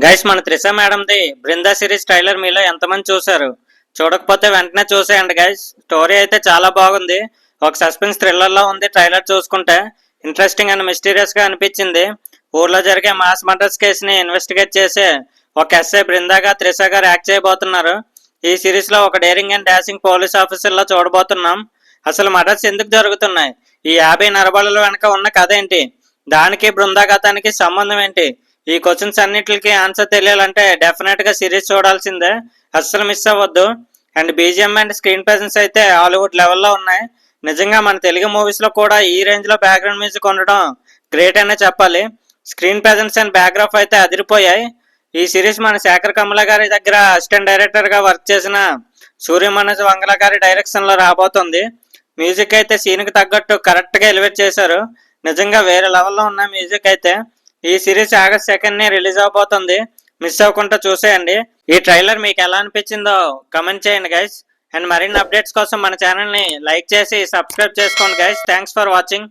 Guys మన Trisha మేడంది Brinda series trailer మీలో ఎంతమంది చూసారు? చూడకపోతే వెంటనే చూసేయండి గైస్. స్టోరీ అయితే చాలా బాగుంది. ఒక సస్పెన్స్ థ్రిల్లర్ లా ఉంది. ట్రైలర్ చూసుకుంటే ఇంట్రెస్టింగ్ అండ్ మిస్టీరియస్ గా అనిపించింది. ఊర్లో జరిగే మాస్ మర్డర్స్ కేసుని ఇన్వెస్టిగేట్ చేసే ఒక ఎస్ఐ బృందాగా త్రిష గారు యాక్ట్ చేయబోతున్నారు. ఈ సిరీస్ లో ఒక daring and dashing police officer లా చూడబోతున్నాం. అసలు మర్డర్స్ ఎందుకు జరుగుతున్నాయి? ఈ 50 నరబలుల వెనక ఉన్న కథ ఏంటి? దానికి బృందా గతానికి సంబంధం ఏంటి? ఈ క్వశ్చన్స్ అన్నిటికి ఆన్సర్ తెలియాలంటే డెఫినెట్ గా సిరీస్ చూడాల్సిందే. అస్సలు మిస్ అవ్వద్దు. And BGM and screen presence అయితే హాలీవుడ్ లెవెల్లో ఉన్నాయి. నిజంగా మన తెలుగు మూవీస్ లో కూడా ఈ రేంజ్ లో బ్యాక్గ్రౌండ్ మ్యూజిక్ ఉండడం గ్రేట్ అనే చెప్పాలి. స్క్రీన్ ప్రెజెన్స్ అండ్ బ్యాక్గ్రాఫ్ అయితే అదిరిపోయాయి. ఈ సిరీస్ మన శేఖర్ కమల గారి దగ్గర అసిస్టెంట్ డైరెక్టర్ గా వర్క్ చేసిన సూర్య మనోజ్ వంగల గారి డైరెక్షన్ లో రాబోతుంది. మ్యూజిక్ అయితే సీన్ కి తగ్గట్టు కరెక్ట్ గా ఎలివేట్ చేశారు. నిజంగా వేరే లెవెల్లో ఉన్న మ్యూజిక్ అయితే. ఈ సిరీస్ ఆగస్ట్ 2 రిలీజ్ అవబోతుంది. మిస్ అవ్వకుండా చూసేయండి. ఈ ట్రైలర్ మీకు ఎలా అనిపించిందో కమెంట్ చేయండి గైస్. అండ్ మరిన్ని అప్డేట్స్ కోసం మన ఛానల్ ని లైక్ చేసి సబ్స్క్రైబ్ చేసుకోండి గైస్. Thanks for watching.